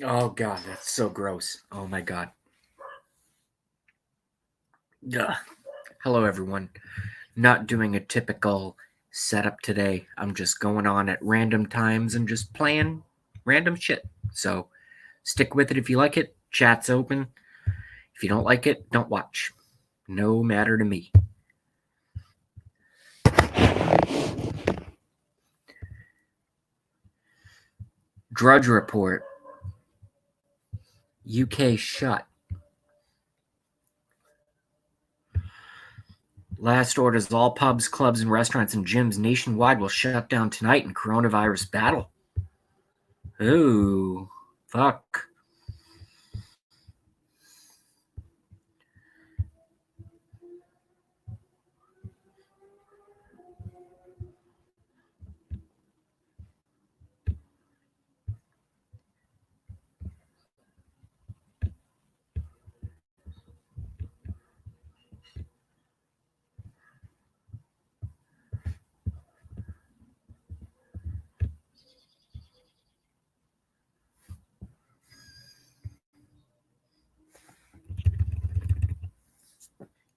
Oh God, that's so gross. Oh my God. Ugh. Hello everyone. Not doing a typical setup today. I'm just going on at random times and just playing random shit. So stick with it if you like it. Chat's open. If you don't like it, don't watch. No matter to me. Drudge report. UK shut. Last orders: all pubs, clubs, and restaurants and gyms nationwide will shut down tonight in coronavirus battle. Ooh, fuck.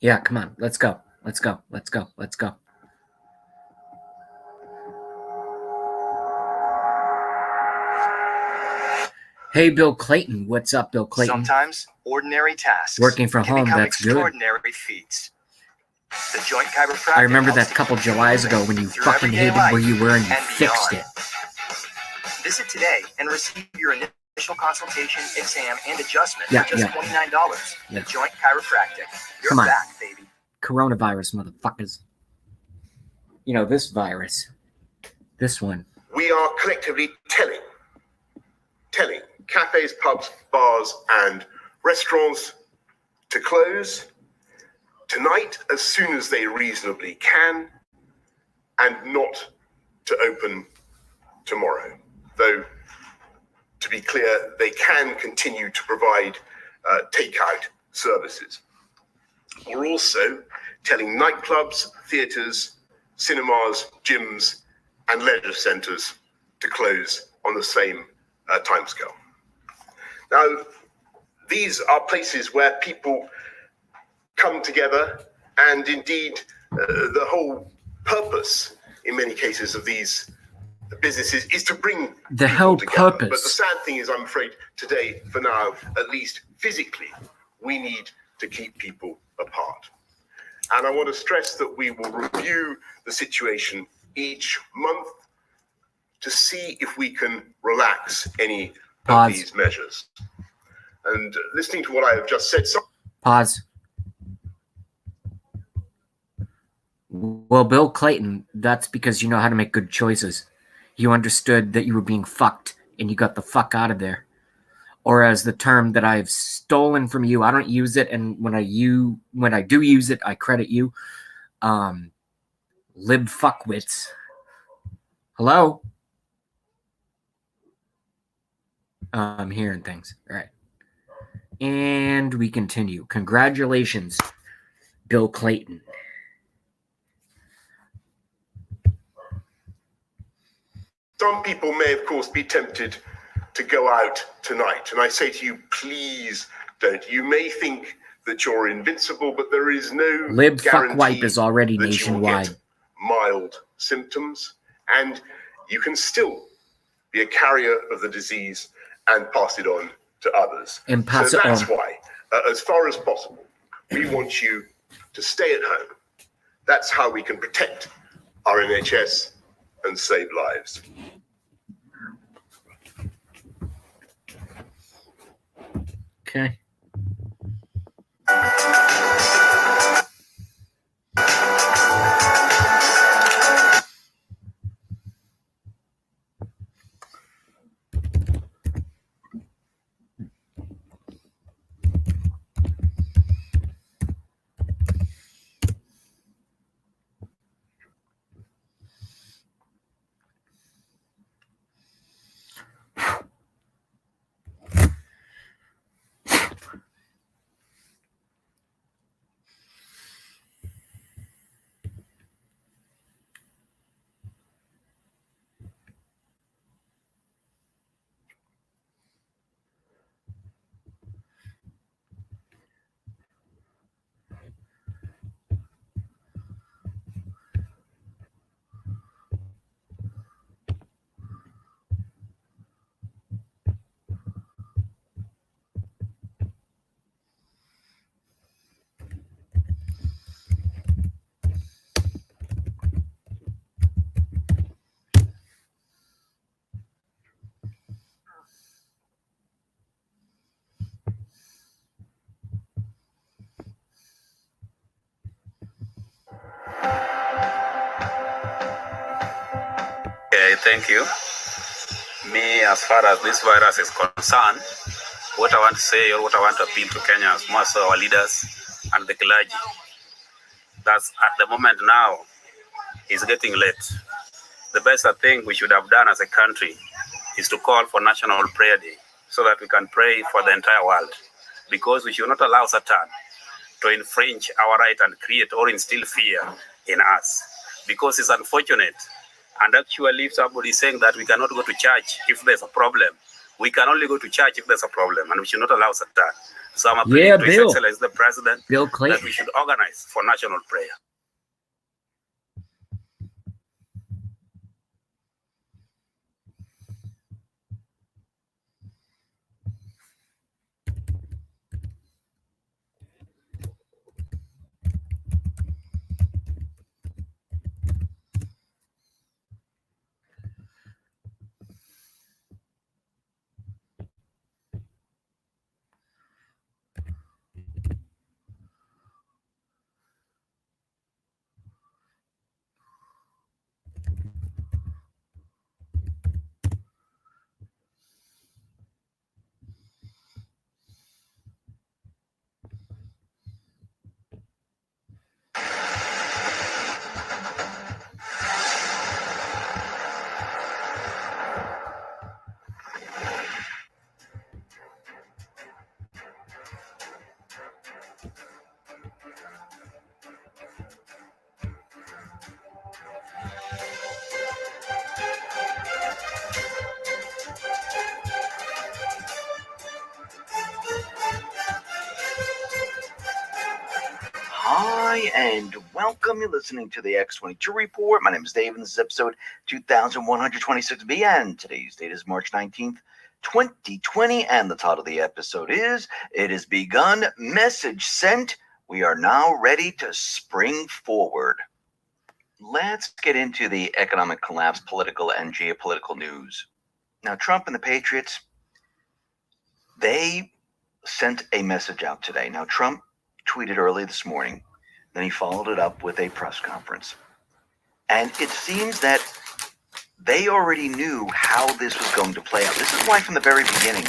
Yeah, come on. Let's go. Let's go. Let's go. Let's go. Hey, Bill Clayton. What's up, Bill Clayton? Sometimes ordinary tasks working from home, that's extraordinary good. Feats. The Joint Chiropractic I remember that couple Julys ago when you fucking hated where you were and you fixed it. Visit today and receive your initial consultation, exam, and adjustment for just $29. The Joint Chiropractic. You're back, baby. Coronavirus, motherfuckers. You know, this virus. This one. We are collectively telling cafes, pubs, bars, and restaurants to close tonight as soon as they reasonably can, and not to open tomorrow. Though, to be clear, they can continue to provide takeout services. We're also telling nightclubs, theatres, cinemas, gyms, and leisure centres to close on the same timescale. Now, these are places where people come together, and indeed the whole purpose in many cases of these businesses is to bring the whole together. Purpose. But the sad thing is, I'm afraid today, for now, at least physically, we need to keep people apart. And I want to stress that we will review the situation each month to see if we can relax any of these measures. And listening to what I have just said... Pause. Well, Bill Clayton, that's because you know how to make good choices. You understood that you were being fucked, and you got the fuck out of there. Or as the term that I've stolen from you, I don't use it, and when I do use it, I credit you. Lib fuckwits. Hello? I'm hearing things. All right. And we continue. Congratulations, Bill Clayton. Some people may, of course, be tempted to go out tonight. And I say to you, please don't. You may think that you're invincible, but there is no Lib fuck wipe is already nationwide. Mild symptoms, and you can still be a carrier of the disease and pass it on to others. And pass so it that's on. why, as far as possible, we want you to stay at home. That's how we can protect our NHS and save lives. Okay. Okay, thank you. Me, as far as this virus is concerned, what I want to say or what I want to appeal to Kenyans, more so our leaders and the clergy, that's at the moment now is getting late. The best I think we should have done as a country is to call for National Prayer Day so that we can pray for the entire world, because we should not allow Satan to infringe our right and create or instill fear in us, because it's unfortunate. And actually, if somebody is saying that we cannot go to church if there's a problem, we can only go to church if there's a problem, and we should not allow Satan. So I'm appealing to His Excellency the President that we should organize for national prayer. Hi, and welcome. You're listening to the X22 Report. My name is Dave, and this is episode 2126B, and today's date is March 19th, 2020, and the title of the episode is, It Has Begun, Message Sent. We are now ready to spring forward. Let's get into the economic collapse, political and geopolitical news. Now, Trump and the Patriots, they sent a message out today. Now, Trump tweeted early this morning, then he followed it up with a press conference. And it seems that they already knew how this was going to play out. This is why from the very beginning,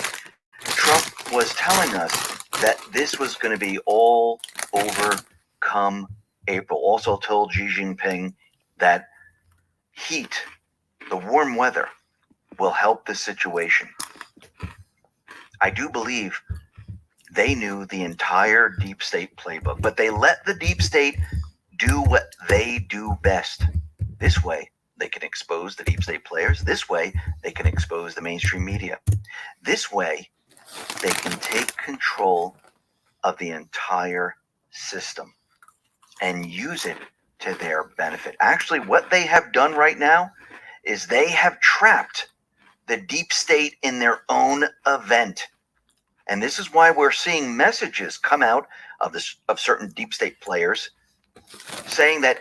Trump was telling us that this was going to be all over come April. Also told Xi Jinping that heat, the warm weather, will help the situation. I do believe they knew the entire deep state playbook, but they let the deep state do what they do best. This way, they can expose the deep state players. This way, they can expose the mainstream media. This way, they can take control of the entire system and use it to their benefit. Actually, what they have done right now is they have trapped the deep state in their own event. And this is why we're seeing messages come out of certain deep state players saying that,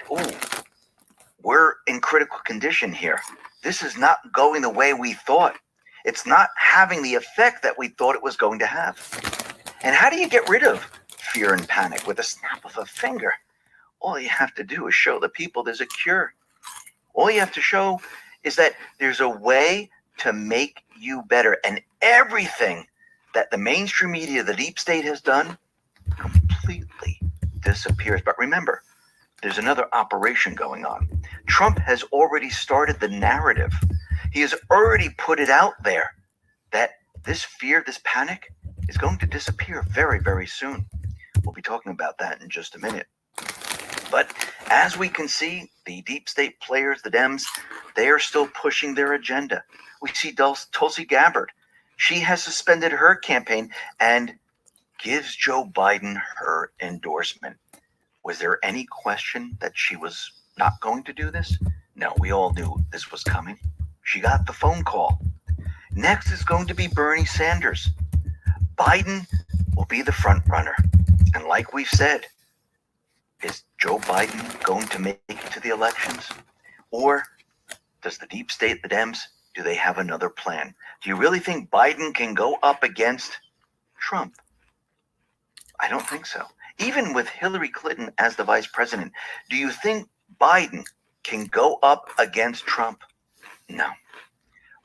we're in critical condition here. This is not going the way we thought. It's not having the effect that we thought it was going to have. And how do you get rid of fear and panic? With a snap of a finger. All you have to do is show the people there's a cure. All you have to show is that there's a way to make you better. And everything that the mainstream media, the deep state has done, completely disappears. But remember, there's another operation going on. Trump has already started the narrative. He has already put it out there that this fear, this panic is going to disappear very, very soon. We'll be talking about that in just a minute. But as we can see, the deep state players, the Dems, they are still pushing their agenda. We see Tulsi Gabbard. She has suspended her campaign and gives Joe Biden her endorsement. Was there any question that she was not going to do this? No, we all knew this was coming. She got the phone call. Next is going to be Bernie Sanders. Biden will be the front runner. And like we've said, is Joe Biden going to make it to the elections? Or does the deep state, the Dems, do they have another plan? Do you really think Biden can go up against Trump? I don't think so. Even with Hillary Clinton as the vice president, do you think Biden can go up against Trump? No.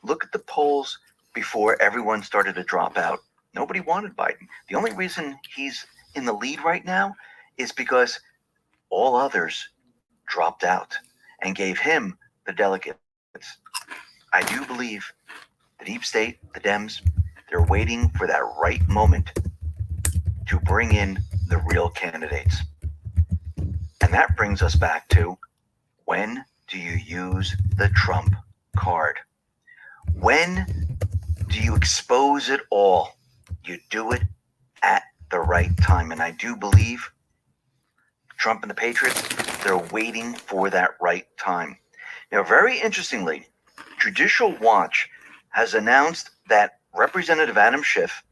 Look at the polls before everyone started to drop out. Nobody wanted Biden. The only reason he's in the lead right now is because all others dropped out and gave him the delegates. I do believe the deep state, the Dems, they're waiting for that right moment to bring in the real candidates. And that brings us back to, when do you use the Trump card? When do you expose it all? You do it at the right time. And I do believe Trump and the Patriots, they're waiting for that right time. Now, very interestingly, Judicial Watch has announced that Representative Adam Schiff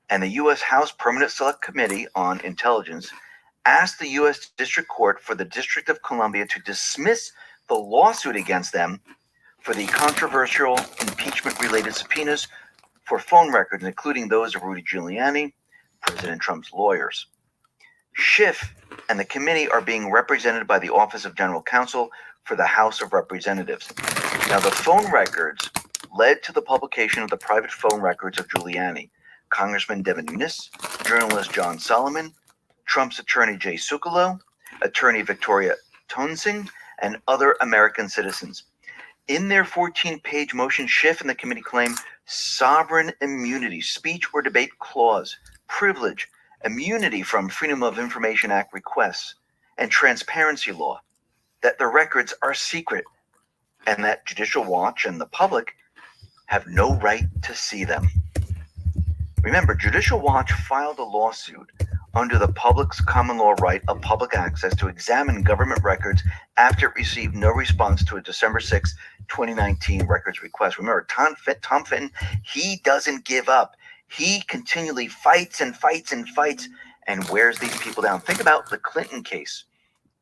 and the U.S. House Permanent Select Committee on Intelligence asked the U.S. District Court for the District of Columbia to dismiss the lawsuit against them for the controversial impeachment-related subpoenas for phone records, including those of Rudy Giuliani, President Trump's lawyers. Schiff and the committee are being represented by the Office of General Counsel for the House of Representatives. Now, the phone records led to the publication of the private phone records of Giuliani, Congressman Devin Nunes, journalist John Solomon, Trump's attorney Jay Sekulow, attorney Victoria Toensing, and other American citizens. In their 14-page motion, Schiff and the committee claim sovereign immunity, speech or debate clause, privilege, immunity from Freedom of Information Act requests, and transparency law, that the records are secret, and that Judicial Watch and the public have no right to see them. Remember, Judicial Watch filed a lawsuit under the public's common law right of public access to examine government records after it received no response to a December 6, 2019 records request. Remember, Tom Fitton, he doesn't give up. He continually fights and fights and fights and wears these people down. Think about the Clinton case,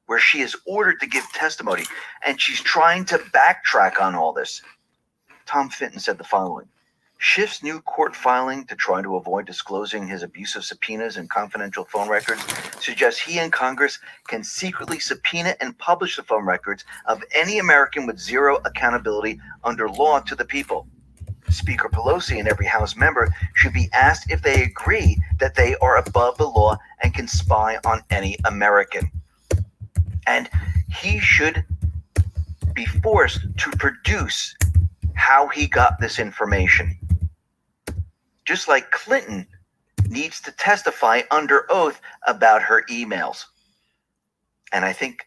where she is ordered to give testimony and she's trying to backtrack on all this. Tom Fitton said the following: Schiff's new court filing to try to avoid disclosing his abuse of subpoenas and confidential phone records suggests he and Congress can secretly subpoena and publish the phone records of any American with zero accountability under law to the people. Speaker Pelosi and every House member should be asked if they agree that they are above the law and can spy on any American. And he should be forced to produce how he got this information. Just like Clinton needs to testify under oath about her emails. And I think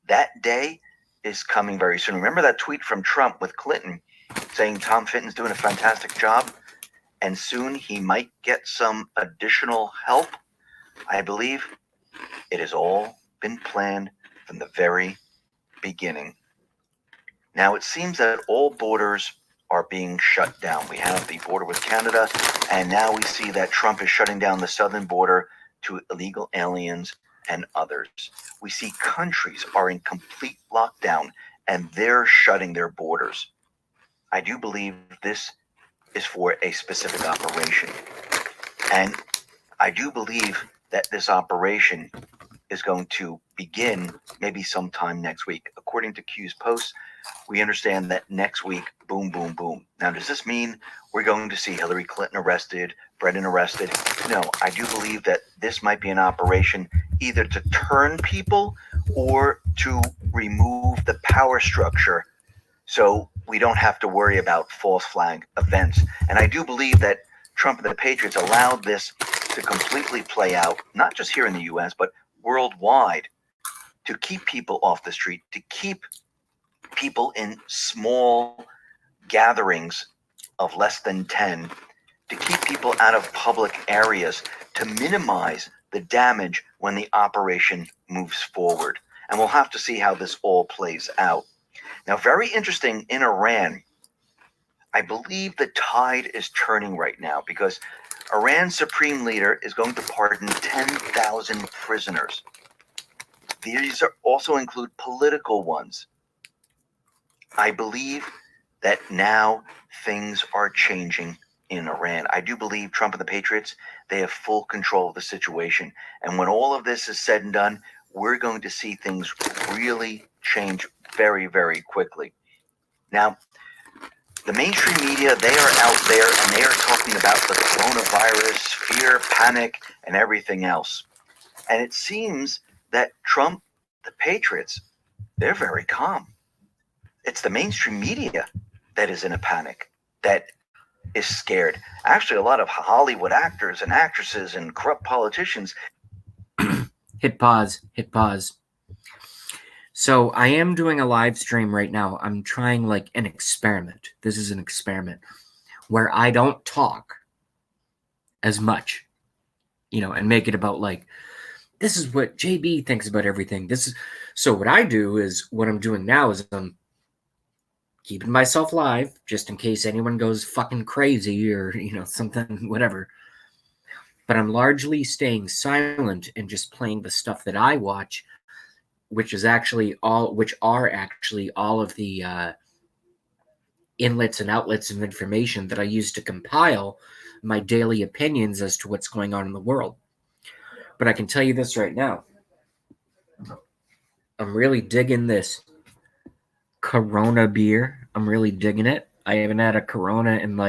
that day is coming very soon. Remember that tweet from Trump with Clinton saying Tom Fitton's doing a fantastic job, and soon he might get some additional help? I believe it has all been planned from the very beginning. Now, it seems that all borders are being shut down. We have the border with Canada, and now we see that Trump is shutting down the southern border to illegal aliens and others. We see countries are in complete lockdown, and they're shutting their borders. I do believe this is for a specific operation. And I do believe that this operation is going to begin maybe sometime next week. According to Q's posts, we understand that next week, boom, boom, boom. Now, does this mean we're going to see Hillary Clinton arrested, Brennan arrested? No, I do believe that this might be an operation either to turn people or to remove the power structure so we don't have to worry about false flag events. And I do believe that Trump and the Patriots allowed this to completely play out, not just here in the U.S., but worldwide, to keep people off the street, to keep people in small gatherings of less than 10, to keep people out of public areas, to minimize the damage when the operation moves forward. And we'll have to see how this all plays out. Now, very interesting, in Iran, I believe the tide is turning right now because Iran's supreme leader is going to pardon 10,000 prisoners. These also include political ones. I believe that now things are changing in Iran. I do believe Trump and the Patriots, they have full control of the situation. And when all of this is said and done, we're going to see things really change very, very quickly. Now, The mainstream media, they are out there and they are talking about the coronavirus, fear, panic, and everything else. And it seems that Trump, the patriots, they're very calm. It's the mainstream media that is in a panic, that is scared. Actually, a lot of Hollywood actors and actresses and corrupt politicians. Hit pause. So I am doing a live stream right now. I'm trying like an experiment. This is an experiment where I don't talk as much, and make it about like, this is what JB thinks about everything. So what I do is, what I'm doing now is I'm keeping myself live just in case anyone goes fucking crazy or, something, whatever. But I'm largely staying silent and just playing the stuff that I watch, which are actually all of the inlets and outlets of information that I use to compile my daily opinions as to what's going on in the world. But I can tell you this right now. I'm really digging this Corona beer. I'm really digging it. I haven't had a Corona and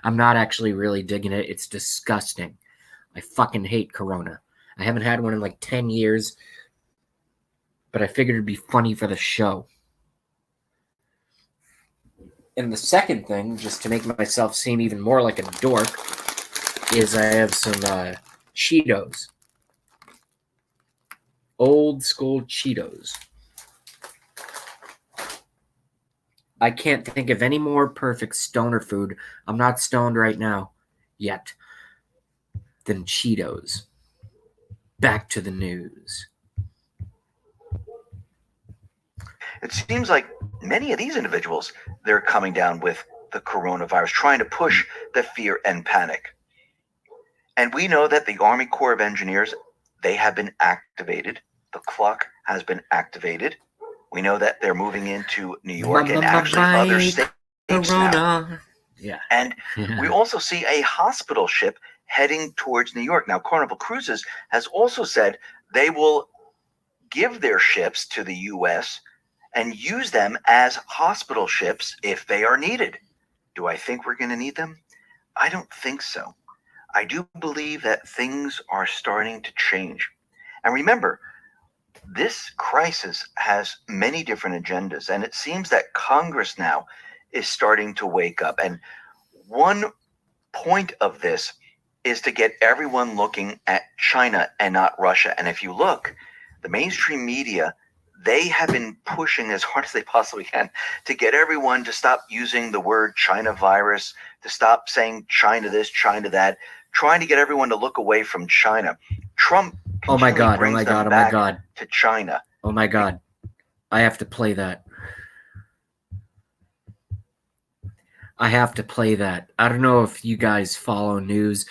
I'm not actually really digging it. It's disgusting. I fucking hate Corona. I haven't had one in 10 years, but I figured it'd be funny for the show. And the second thing, just to make myself seem even more like a dork, is I have some Cheetos. Old school Cheetos. I can't think of any more perfect stoner food. I'm not stoned right now, yet, than Cheetos. Back to the news. It seems like many of these individuals, they're coming down with the coronavirus, trying to push the fear and panic. And we know that the Army Corps of Engineers, they have been activated. The clock has been activated. We know that they're moving into New York and actually other states now. Yeah. And we also see a hospital ship heading towards New York. Now, Carnival Cruises has also said they will give their ships to the U.S. and use them as hospital ships if they are needed. Do I think we're going to need them? I don't think so. I do believe that things are starting to change. And remember, this crisis has many different agendas, and it seems that Congress now is starting to wake up. And one point of this is to get everyone looking at China and not Russia. And if you look, the mainstream media, they have been pushing as hard as they possibly can to get everyone to stop using the word China virus, to stop saying China this, China that, trying to get everyone to look away from China. Trump Oh my God, back to China. Oh my God. I have to play that. I don't know if you guys follow news.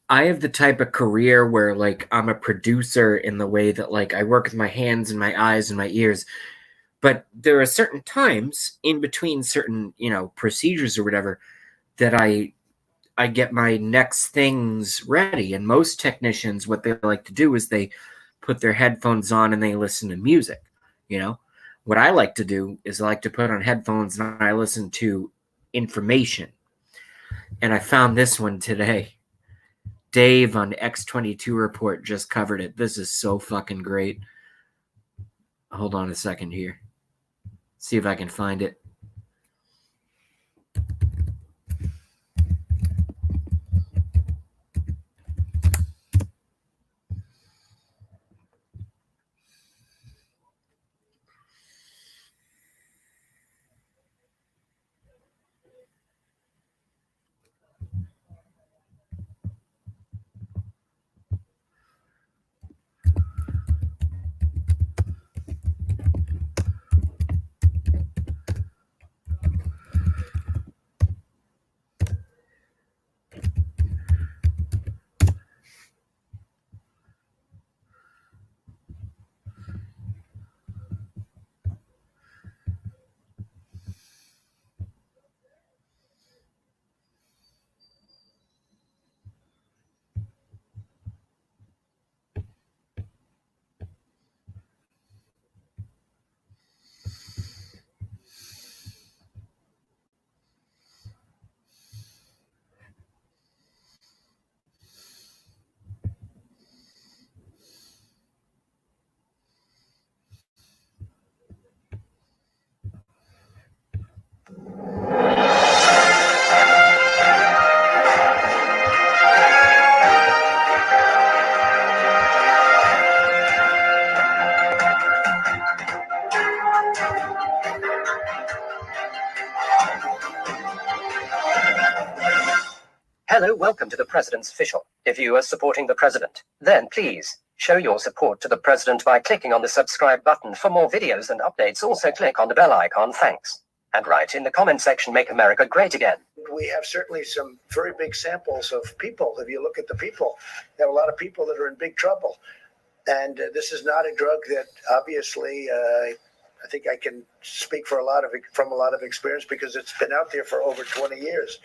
I have the type of career where I'm a producer in the way that I work with my hands and my eyes and my ears. But there are certain times in between certain, procedures or whatever that I get my next things ready. And most technicians, what they like to do is they put their headphones on and they listen to music. What I like to do is I like to put on headphones and I listen to information. And I found this one today. Dave on X22 Report just covered it. This is so fucking great. Hold on a second here. See if I can find it. Hello, welcome to the President's Official. If you are supporting the President, then please show your support to the President by clicking on the subscribe button for more videos and updates. Also click on the bell icon. Thanks. And write in the comment section, make America great again. We have certainly some very big samples of people. If you look at the people, there are a lot of people that are in big trouble. And this is not a drug that obviously, I think I can speak from a lot of experience because it's been out there for over 20 years.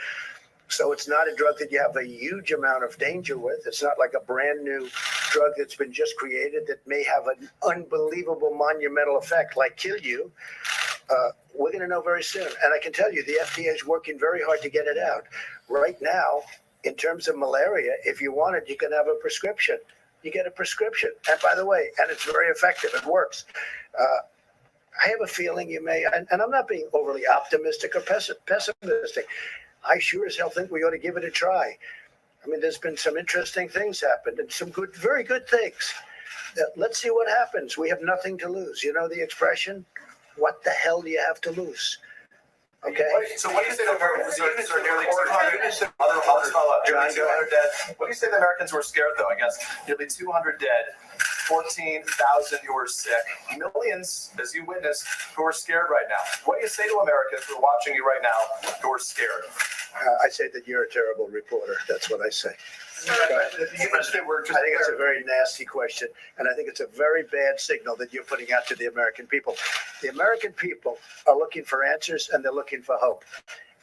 So it's not a drug that you have a huge amount of danger with. It's not like a brand new drug that's been just created that may have an unbelievable monumental effect, like kill you. We're going to know very soon. And I can tell you, the FDA is working very hard to get it out. Right now, in terms of malaria, if you want it, you can have a prescription. You get a prescription. And by the way, and it's very effective. It works. I have a feeling you may, and I'm not being overly optimistic or pessimistic. I sure as hell think we ought to give it a try. I mean, there's been some interesting things happened and some good, very good things. Let's see what happens. We have nothing to lose. You know the expression? What the hell do you have to lose? Okay. So what do you say to Americans? Units are nearly 200 dead. What do you say to Americans who are scared, though? I guess nearly 200 dead, 14,000 who are sick, millions, as you witnessed, who are scared right now. What do you say to Americans who are watching you right now who are scared? I say that you're a terrible reporter. That's what I say. I think it's a very nasty question, and I think it's a very bad signal that you're putting out to the American people. The American people are looking for answers, and they're looking for hope.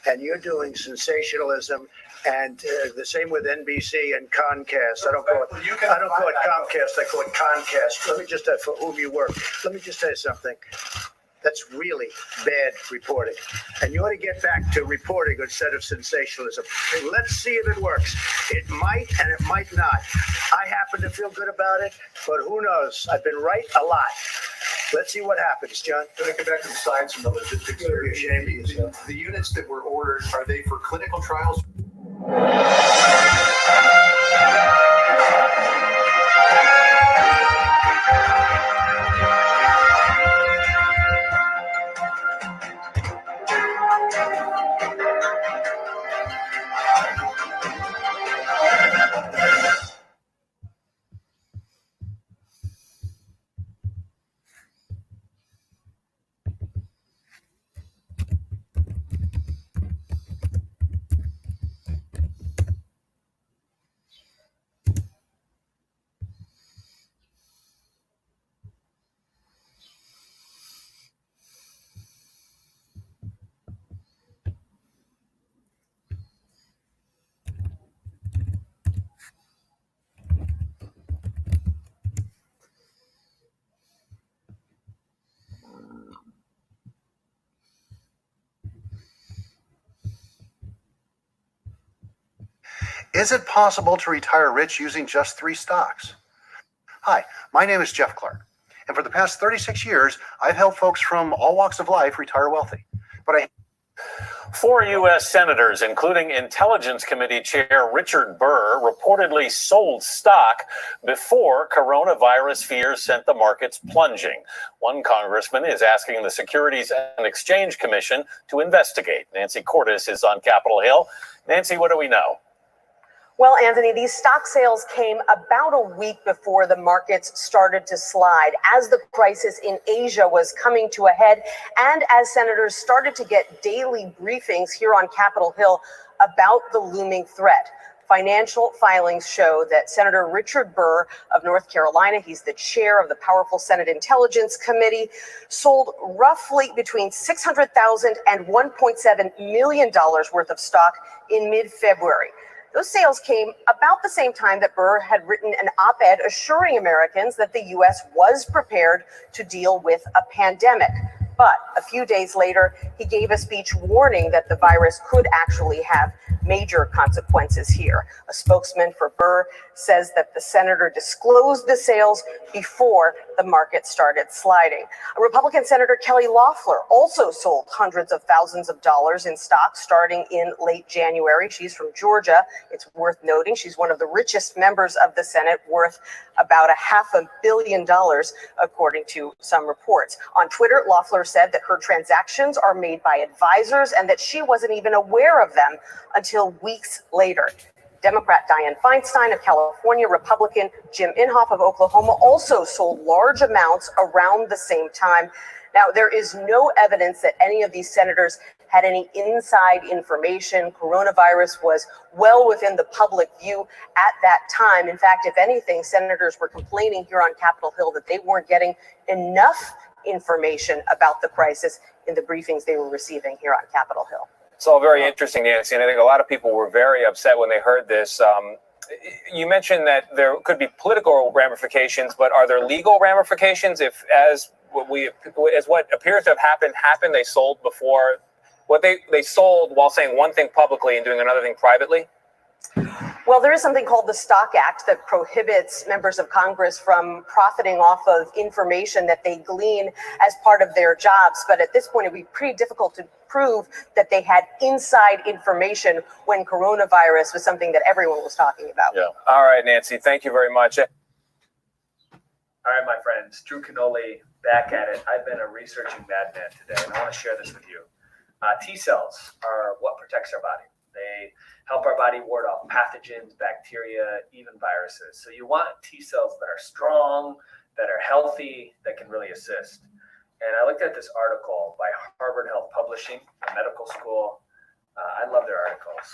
And you're doing sensationalism, and the same with NBC and Comcast. I don't call it Comcast. I call it Comcast. Let me just for whom you work. Let me just say something. That's really bad reporting. And you ought to get back to reporting instead of sensationalism. And let's see if it works. It might and it might not. I happen to feel good about it, but who knows? I've been right a lot. Let's see what happens, John. Can I get back to the science and the logistics? You're ashamed of yourself. The units that were ordered, are they for clinical trials? Is it possible to retire rich using just 3 stocks? Hi, my name is Jeff Clark, and for the past 36 years, I've helped folks from all walks of life retire wealthy. But 4 U.S. senators, including Intelligence Committee Chair Richard Burr, reportedly sold stock before coronavirus fears sent the markets plunging. One congressman is asking the Securities and Exchange Commission to investigate. Nancy Cordes is on Capitol Hill. Nancy, what do we know? Well, Anthony, these stock sales came about a week before the markets started to slide, as the crisis in Asia was coming to a head, and as senators started to get daily briefings here on Capitol Hill about the looming threat. Financial filings show that Senator Richard Burr of North Carolina, he's the chair of the powerful Senate Intelligence Committee, sold roughly between $600,000 and $1.7 million worth of stock in mid-February. Those sales came about the same time that Burr had written an op-ed assuring Americans that the U.S. was prepared to deal with a pandemic. But a few days later, he gave a speech warning that the virus could actually have major consequences here. A spokesman for Burr says that the senator disclosed the sales before the market started sliding. Republican Senator Kelly Loeffler also sold hundreds of thousands of dollars in stock starting in late January. She's from Georgia. It's worth noting she's one of the richest members of the Senate, worth about $500 million, according to some reports. On Twitter, Loeffler said that her transactions are made by advisors and that she wasn't even aware of them until weeks later. Democrat Dianne Feinstein of California, Republican Jim Inhofe of Oklahoma also sold large amounts around the same time. Now, there is no evidence that any of these senators had any inside information. Coronavirus was well within the public view at that time. In fact, if anything, senators were complaining here on Capitol Hill that they weren't getting enough information about the crisis in the briefings they were receiving here on Capitol Hill. It's all very interesting, Nancy, and I think a lot of people were very upset when they heard this. You mentioned that there could be political ramifications, but are there legal ramifications if, as what appears to have happened, they sold before what they sold while saying one thing publicly and doing another thing privately? Well, there is something called the Stock Act that prohibits members of Congress from profiting off of information that they glean as part of their jobs. But at this point, it would be pretty difficult to prove that they had inside information when coronavirus was something that everyone was talking about. Yeah. All right, Nancy, thank you very much. All right, my friends, Drew Canole back at it. I've been a researching madman today, and I want to share this with you. T cells are what protects our body. They help our body ward off pathogens, bacteria, even viruses. So you want T cells that are strong, that are healthy, that can really assist. And I looked at this article by Harvard Health Publishing, a medical school. I love their articles.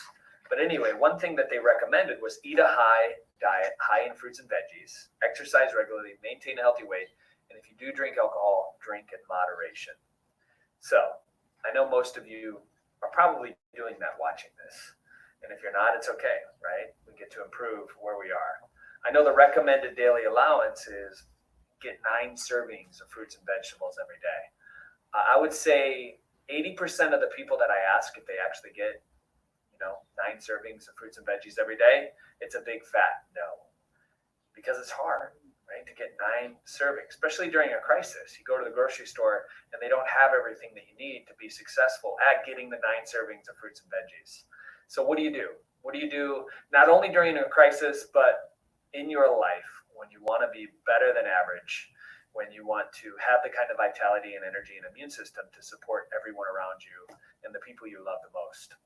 But anyway, one thing that they recommended was eat a high diet, high in fruits and veggies, exercise regularly, maintain a healthy weight, and if you do drink alcohol, drink in moderation. So I know most of you are probably doing that watching this. And if you're not, it's okay, right? We get to improve where we are. I know the recommended daily allowance is get 9 servings of fruits and vegetables every day. I would say 80% of the people that I ask if they actually get, 9 servings of fruits and veggies every day, it's a big fat no. Because it's hard, right, to get 9 servings, especially during a crisis. You go to the grocery store and they don't have everything that you need to be successful at getting the 9 servings of fruits and veggies. So what do you do? What do you do not only during a crisis, but in your life when you want to be better than average, when you want to have the kind of vitality and energy and immune system to support everyone around you and the people you love the most?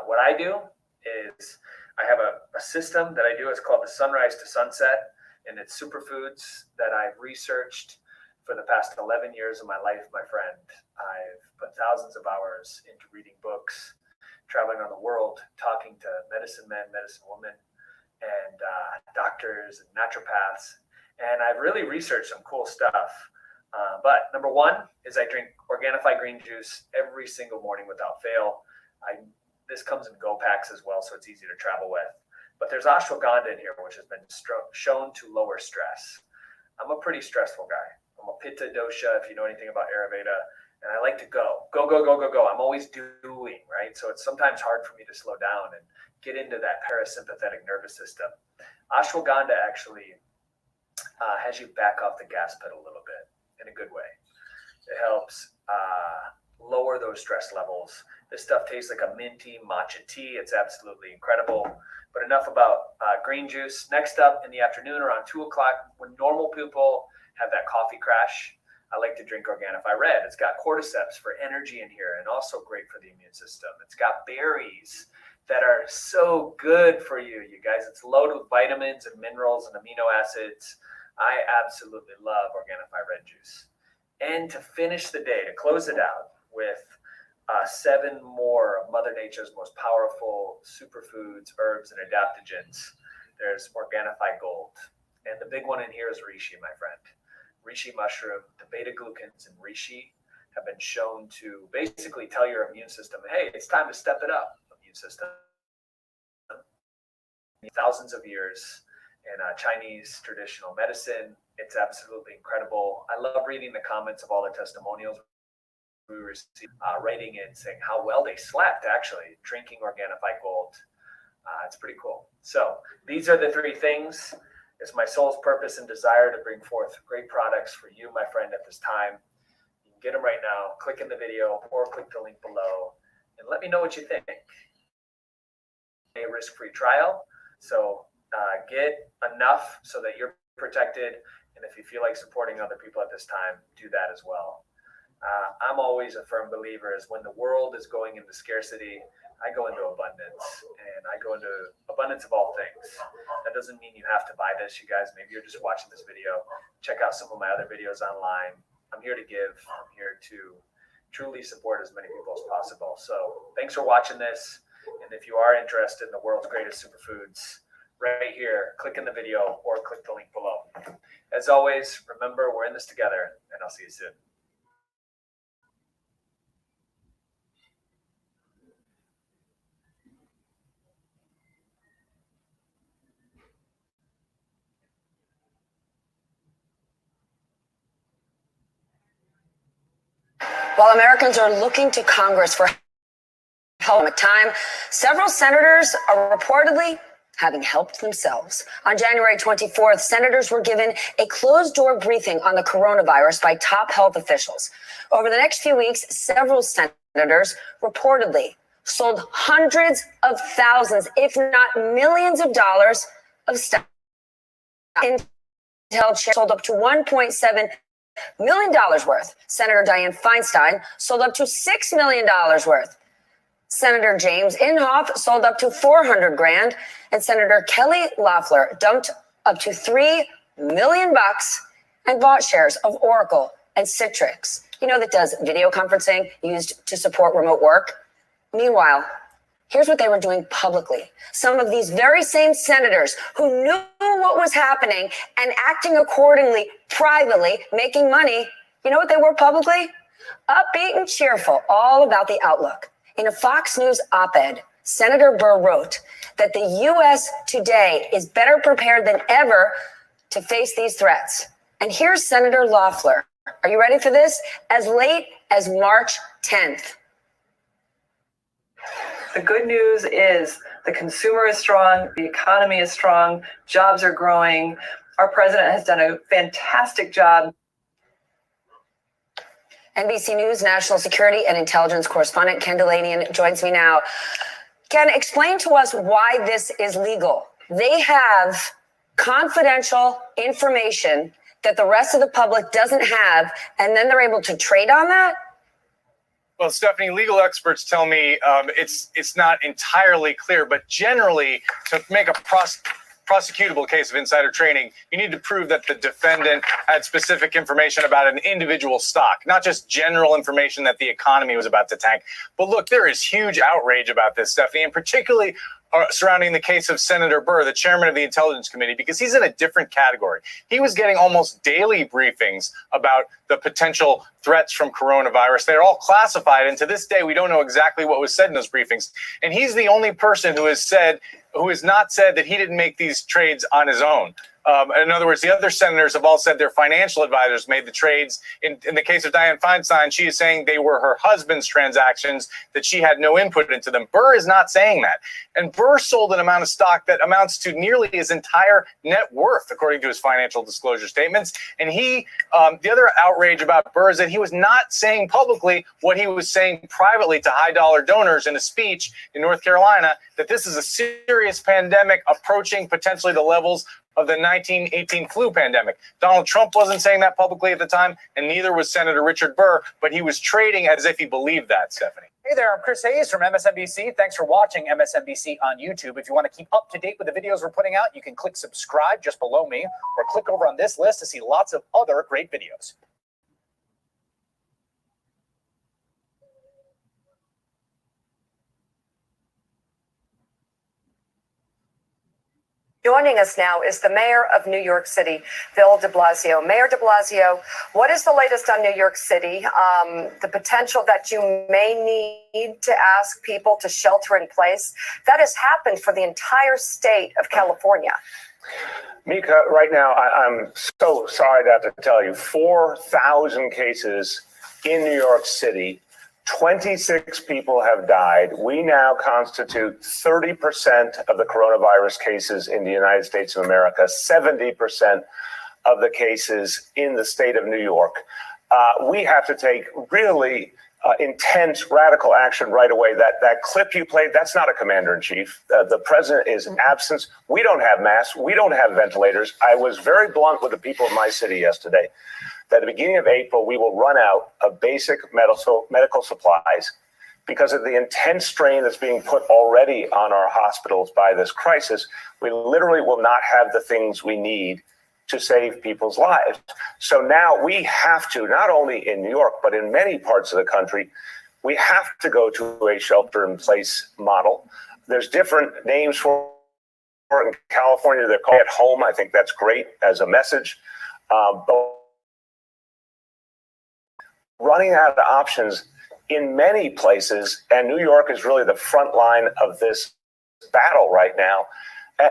What I do is I have a system that I do. It's called the Sunrise to Sunset, and it's superfoods that I've researched for the past 11 years of my life, my friend. I've put thousands of hours into reading books, traveling around the world, talking to medicine men, medicine women, and doctors and naturopaths. And I've really researched some cool stuff. But number one is I drink Organifi green juice every single morning without fail. This comes in Go packs as well, so it's easy to travel with. But there's ashwagandha in here, which has been shown to lower stress. I'm a pretty stressful guy. I'm a Pitta dosha, if you know anything about Ayurveda, and I like to go. I'm always doing, right? So it's sometimes hard for me to slow down and get into that parasympathetic nervous system. Ashwagandha actually has you back off the gas pedal a little bit in a good way. It helps lower those stress levels. This stuff tastes like a minty matcha tea. It's absolutely incredible. But enough about green juice. Next up in the afternoon around 2 o'clock, when normal people have that coffee crash, I like to drink Organifi Red. It's got cordyceps for energy in here and also great for the immune system. It's got berries that are so good for you, you guys. It's loaded with vitamins and minerals and amino acids. I absolutely love Organifi Red juice. And to finish the day, to close it out with 7 more of Mother Nature's most powerful superfoods, herbs, and adaptogens. There's Organifi Gold. And the big one in here is reishi, my friend. Reishi mushroom, the beta-glucans in reishi have been shown to basically tell your immune system, hey, it's time to step it up, immune system. Thousands of years in Chinese traditional medicine. It's absolutely incredible. I love reading the comments of all the testimonials we received, writing in saying how well they slept, actually, drinking Organifi Gold. It's pretty cool. So these are the 3 things. It's my soul's purpose and desire to bring forth great products for you, my friend, at this time. You can get them right now. Click in the video or click the link below and let me know what you think. A risk-free trial. So get enough so that you're protected. And if you feel like supporting other people at this time, do that as well. I'm always a firm believer is when the world is going into scarcity, I go into abundance, and I go into abundance of all things. That doesn't mean you have to buy this, you guys. Maybe you're just watching this video. Check out some of my other videos online. I'm here to give. I'm here to truly support as many people as possible. So thanks for watching this. And if you are interested in the world's greatest superfoods, right here, click in the video or click the link below. As always, remember, we're in this together, and I'll see you soon. While Americans are looking to Congress for help at time, several senators are reportedly having helped themselves. On January 24th, senators were given a closed-door briefing on the coronavirus by top health officials. Over the next few weeks, several senators reportedly sold hundreds of thousands, if not millions of dollars of stock. Intel sold up to $1.7 million worth. Senator Dianne Feinstein sold up to $6 million worth. Senator James Inhofe sold up to $400,000, and Senator Kelly Loeffler dumped up to $3 million and bought shares of Oracle and Citrix, that does video conferencing used to support remote work. Meanwhile, here's what they were doing publicly. Some of these very same senators who knew what was happening and acting accordingly privately, making money, you know what they were publicly? Upbeat and cheerful, all about the outlook. In a Fox News op-ed, Senator Burr wrote that the U.S. today is better prepared than ever to face these threats. And here's Senator Loeffler. Are you ready for this? As late as March 10th. The good news is the consumer is strong, the economy is strong, jobs are growing. Our president has done a fantastic job. NBC News national security and intelligence correspondent Ken Delanian joins me now. Ken, explain to us why this is legal. They have confidential information that the rest of the public doesn't have, and then they're able to trade on that? Well, Stephanie, legal experts tell me it's not entirely clear, but generally, to make a prosecutable case of insider trading, you need to prove that the defendant had specific information about an individual stock, not just general information that the economy was about to tank. But look, there is huge outrage about this, Stephanie, and particularly surrounding the case of Senator Burr, the chairman of the Intelligence Committee, because he's in a different category. He was getting almost daily briefings about the potential threats from coronavirus. They're all classified, and to this day, we don't know exactly what was said in those briefings. And he's the only person who has not said that he didn't make these trades on his own. In other words, the other senators have all said their financial advisors made the trades. In the case of Dianne Feinstein, she is saying they were her husband's transactions, that she had no input into them. Burr is not saying that. And Burr sold an amount of stock that amounts to nearly his entire net worth, according to his financial disclosure statements. And the other outrage about Burr is that he was not saying publicly what he was saying privately to high-dollar donors in a speech in North Carolina, that this is a serious pandemic approaching potentially the levels of the 1918 flu pandemic. Donald Trump wasn't saying that publicly at the time, and neither was Senator Richard Burr, but he was trading as if he believed that, Stephanie. Hey there, I'm Chris Hayes from MSNBC. Thanks for watching MSNBC on YouTube. If you want to keep up to date with the videos we're putting out, you can click subscribe just below me, or click over on this list to see lots of other great videos. Joining us now is the mayor of New York City, Bill de Blasio. Mayor de Blasio, what is the latest on New York City? The potential that you may need to ask people to shelter in place. That has happened for the entire state of California. Mika, right now, I'm so sorry to have to tell you, 4,000 cases in New York City. 26 people have died. We now constitute 30% of the coronavirus cases in the United States of America, 70% of the cases in the state of New York. We have to take really intense, radical action right away. That clip you played, that's not a commander-in-chief. The president is absent. We don't have masks. We don't have ventilators. I was very blunt with the people of my city yesterday that at the beginning of April, we will run out of basic medical supplies because of the intense strain that's being put already on our hospitals by this crisis. We literally will not have the things we need to save people's lives. So now we have to, not only in New York, but in many parts of the country, we have to go to a shelter-in-place model. There's different names for it. In California, they're called at home. I think that's great as a message. But running out of options in many places, and New York is really the front line of this battle right now.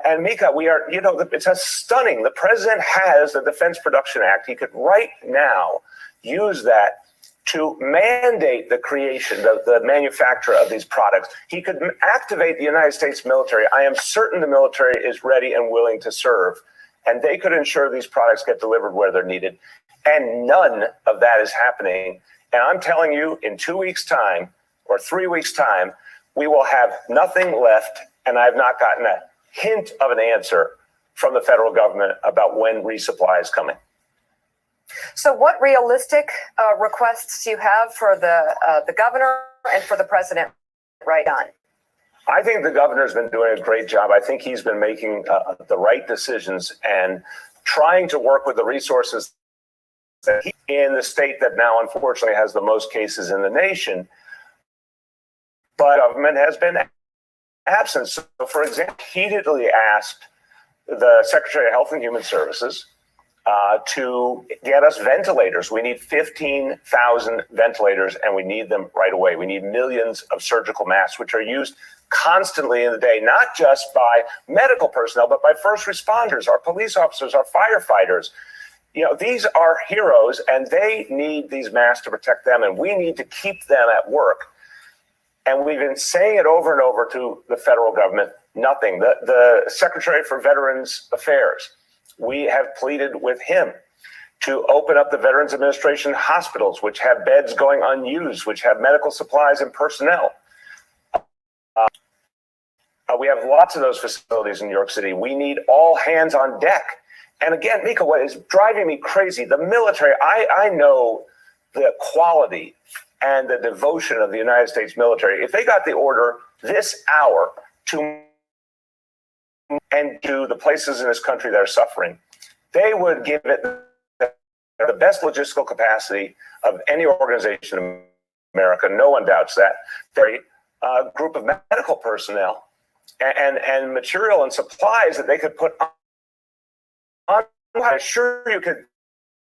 And Mika, it's a stunning. The president has the Defense Production Act. He could right now use that to mandate the creation, the manufacture of these products. He could activate the United States military. I am certain the military is ready and willing to serve, and they could ensure these products get delivered where they're needed. And none of that is happening. And I'm telling you, in 2 weeks' time or 3 weeks' time, we will have nothing left. And I've not gotten a hint of an answer from the federal government about when resupply is coming. So what realistic requests do you have for the governor and for the president right on? I think the governor's been doing a great job. I think he's been making the right decisions and trying to work with the resources that in the state that now unfortunately has the most cases in the nation. But government has been absent. So, for example, heatedly asked the Secretary of Health and Human Services to get us ventilators. We need 15,000 ventilators, and we need them right away. We need millions of surgical masks, which are used constantly in the day, not just by medical personnel, but by first responders, our police officers, our firefighters. These are heroes, and they need these masks to protect them, and we need to keep them at work. And we've been saying it over and over to the federal government, nothing. The Secretary for Veterans Affairs, we have pleaded with him to open up the Veterans Administration hospitals, which have beds going unused, which have medical supplies and personnel. We have lots of those facilities in New York City. We need all hands on deck. And again, Mika, what is driving me crazy, the military, I know the quality and the devotion of the United States military. If they got the order this hour to and to the places in this country that are suffering, they would give it the best logistical capacity of any organization in America. No one doubts that. They're a group of medical personnel and material and supplies that they could put on. I'm sure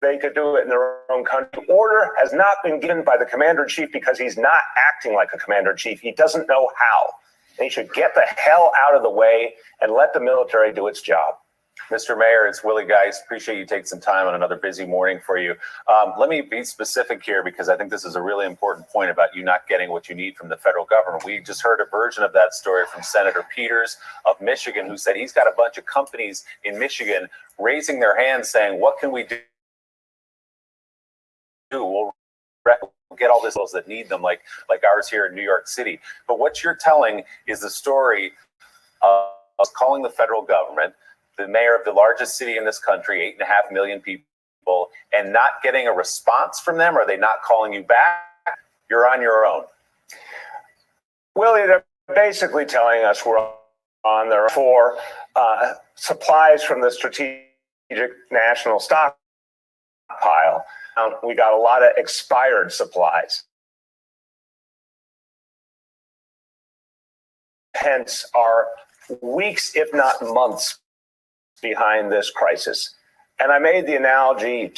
they could do it in their own country. Order has not been given by the commander-in-chief because he's not acting like a commander-in-chief. He doesn't know how. And he should get the hell out of the way and let the military do its job. Mr. Mayor, it's Willie Geist. Appreciate you taking some time on another busy morning for you. Let me be specific here because I think this is a really important point about you not getting what you need from the federal government. We just heard a version of that story from Senator Peters of Michigan, who said he's got a bunch of companies in Michigan raising their hands saying, what can we do? We'll get all this that need them like ours here in New York City. But what you're telling is the story of calling the federal government, the mayor of the largest city in this country, 8.5 million people, and not getting a response from them? Are they not calling you back? You're on your own. Willie, they're basically telling us we're on their own for supplies from the Strategic National Stockpile. We got a lot of expired supplies. Hence, are weeks, if not months, behind this crisis. And I made the analogy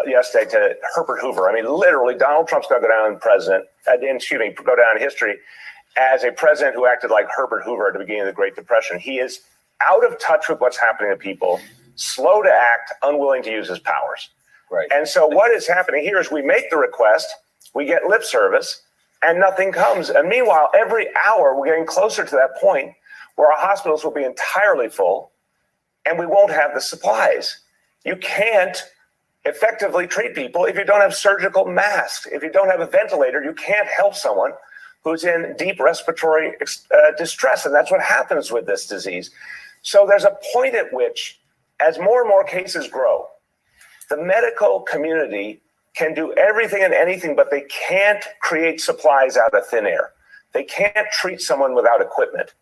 yesterday to Herbert Hoover. I mean, literally, Donald Trump's going to go down go down in history as a president who acted like Herbert Hoover at the beginning of the Great Depression. He is out of touch with what's happening to people, slow to act, unwilling to use his powers. Right. And so what is happening here is we make the request, we get lip service, and nothing comes. And meanwhile, every hour, we're getting closer to that point where our hospitals will be entirely full and we won't have the supplies. You can't effectively treat people if you don't have surgical masks. If you don't have a ventilator, you can't help someone who's in deep respiratory distress. And that's what happens with this disease. So there's a point at which, as more and more cases grow, the medical community can do everything and anything, but they can't create supplies out of thin air. They can't treat someone without equipment.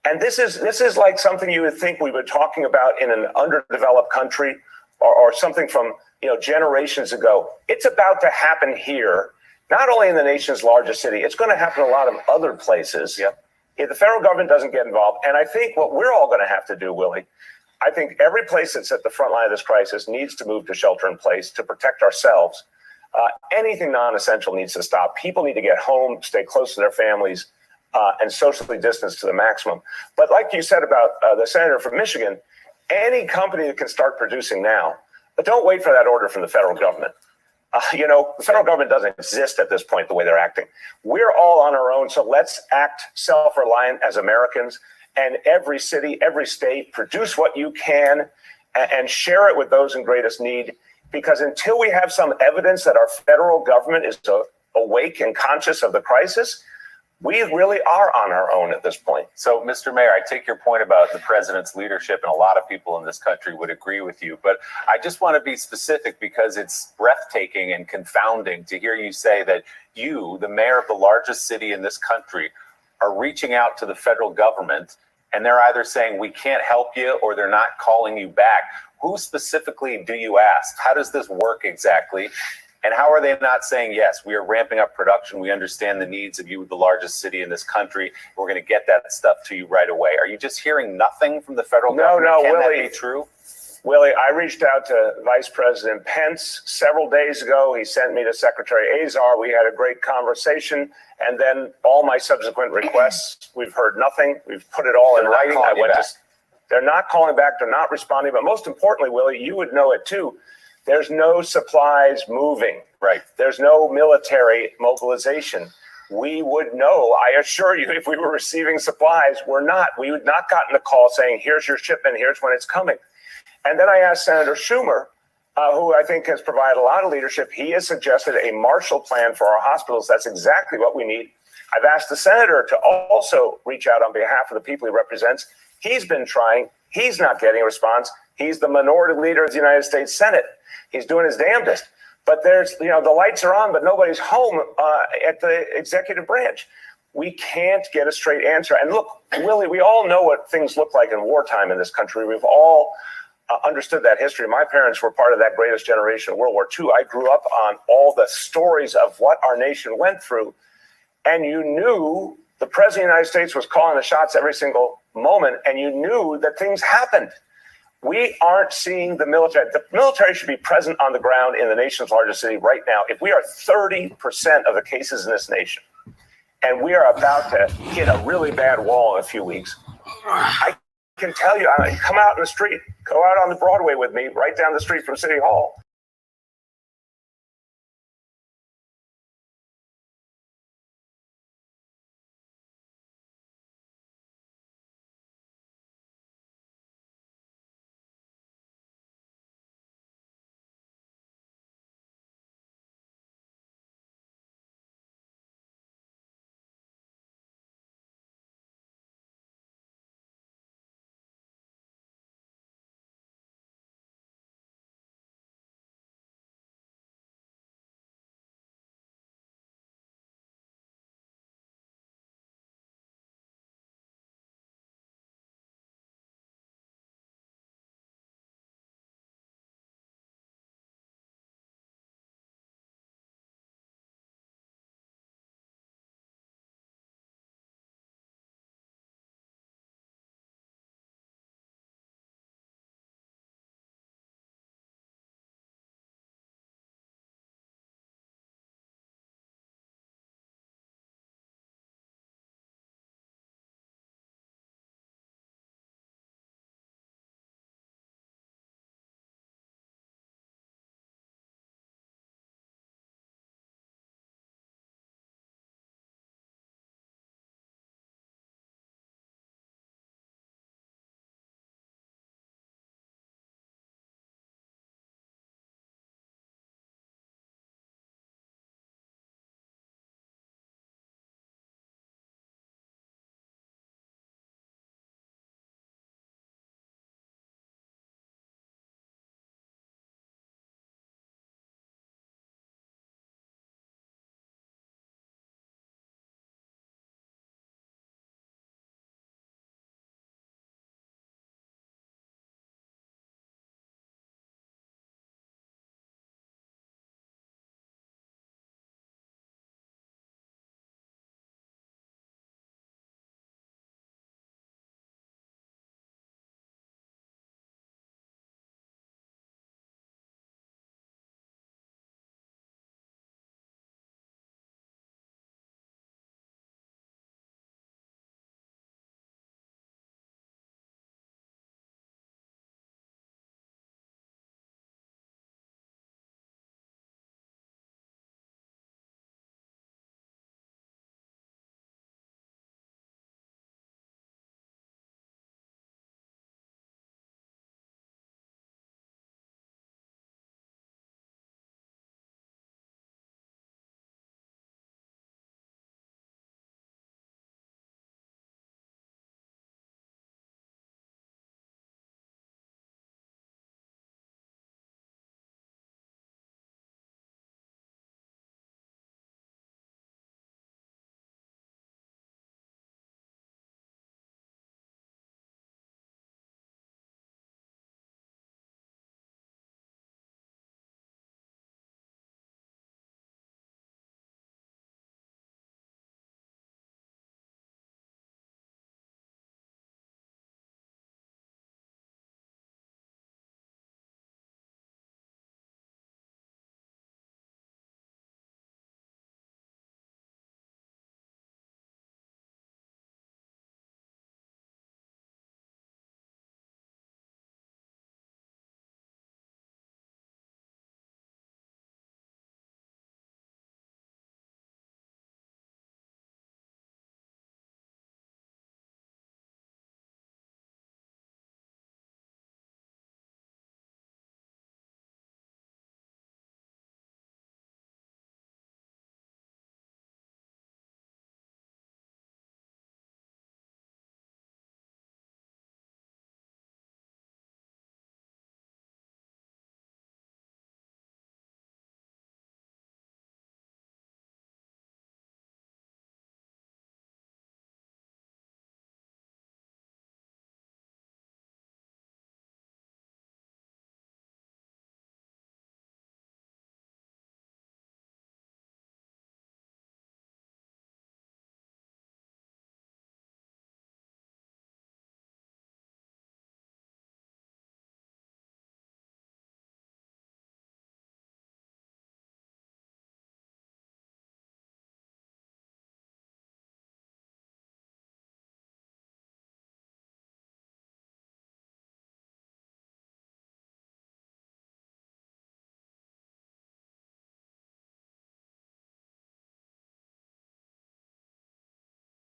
And this is like something you would think we were talking about in an underdeveloped country or something from generations ago. It's about to happen here, not only in the nation's largest city, it's going to happen in a lot of other places. If the federal government doesn't get involved, and I think what we're all going to have to do, Willie, I think every place that's at the front line of this crisis needs to move to shelter in place to protect ourselves. Anything non-essential needs to stop. People need to get home, stay close to their families, and socially distance to the maximum. But like you said about the senator from Michigan, any company that can start producing now, but don't wait for that order from the federal government. The federal government doesn't exist at this point, the way they're acting. We're all on our own, so let's act self-reliant as Americans. And every city, every state, produce what you can and share it with those in greatest need. Because until we have some evidence that our federal government is awake and conscious of the crisis, we really are on our own at this point. So, Mr. Mayor, I take your point about the president's leadership, and a lot of people in this country would agree with you. But I just want to be specific because it's breathtaking and confounding to hear you say that you, the mayor of the largest city in this country, are reaching out to the federal government, and they're either saying we can't help you or they're not calling you back. Who specifically do you ask? How does this work exactly? And how are they not saying, yes, we are ramping up production. We understand the needs of you, the largest city in this country. We're going to get that stuff to you right away. Are you just hearing nothing from the federal government? No, Can Willie, that be true? Willie, I reached out to Vice President Pence several days ago. He sent me to Secretary Azar. We had a great conversation. And then all my subsequent requests, we've heard nothing. We've put it all in writing. They're not calling back. They're not responding. But most importantly, Willie, you would know it too. There's no supplies moving. Right. There's no military mobilization. We would know, I assure you, if we were receiving supplies, we're not. We would not gotten a call saying, here's your shipment, here's when it's coming. And then I asked Senator Schumer, who I think has provided a lot of leadership. He has suggested a Marshall Plan for our hospitals. That's exactly what we need. I've asked the senator to also reach out on behalf of the people he represents. He's been trying. He's not getting a response. He's the minority leader of the United States Senate. He's doing his damnedest. But there's, the lights are on, but nobody's home at the executive branch. We can't get a straight answer. And look, Willie, we all know what things look like in wartime in this country. We've all understood that history. My parents were part of that greatest generation of World War II. I grew up on all the stories of what our nation went through. And you knew the president of the United States was calling the shots every single moment, and you knew that things happened. We aren't seeing the military. The military should be present on the ground in the nation's largest city right now. If we are 30% of the cases in this nation, and we are about to hit a really bad wall in a few weeks, I can tell you, come out in the street, go out on the Broadway with me, right down the street from City Hall.